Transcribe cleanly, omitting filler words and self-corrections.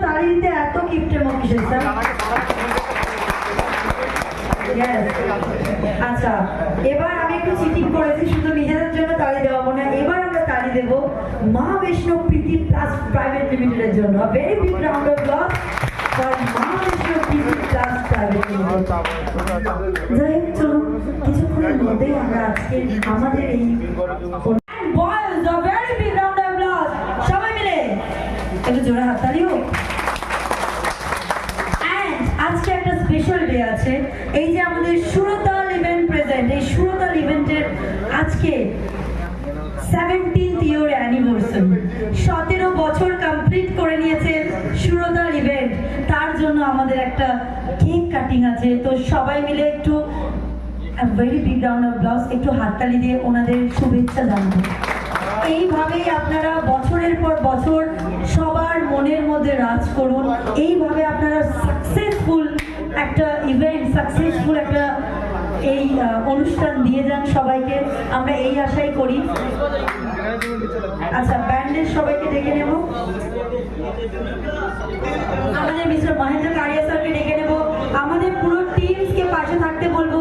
তালি দিতে এত গিফটের মুখ কিসের স্যার? আচ্ছা, এবার আমি একটু চিটিং করেছি, শুধু নিজেদের জন্য তালি দেওয়াবো না, এবার আমরা তালি দেব মা বৈষ্ণব প্রীতি প্লাস প্রাইভেট লিমিটেডের জন্য। Very big round of applause for মা বৈষ্ণব প্রীতি প্লাস প্রাইভেট লিমিটেড। যাই হোক, চলুন কিছুক্ষণের মধ্যেই আমরা আজকে আমাদের এই boys a very big round of applause, সবাই মিলে একটু জোরে হাততালি হোক। আজকে একটা স্পেশাল ডে আছে, এই যে আমাদের সুরতাল ইভেন্ট প্রেজেন্ট, এই সুরতাল ইভেন্টের আজকে 17th ইয়ার অ্যানিভার্সারি, 17 বছর কমপ্লিট করে নিয়েছে সুরতাল ইভেন্ট। তার জন্য আমাদের একটা কেক কাটিং আছে, তো সবাই মিলে একটু very big round of applause, একটু হাততালি দিয়ে ওনাদের শুভেচ্ছা জানাবো। এইভাবেই আপনারা বছরের পর বছর সবার মনের মধ্যে রাজ করুন, এইভাবে আপনারা সাকসেসফুল একটা ইভেন্ট, সাকসেসফুল একটা এই অনুষ্ঠান দিয়ে যান সবাইকে, আমরা এই আশাই করি। আচ্ছা, ব্যান্ডের সবাইকে ডেকে নেব, আমাদের মিস্টার মহেন্দ্র কারিয়া স্যারকে ডেকে নেব, আমাদের পুরো টিমকে পাশে থাকতে বলবো।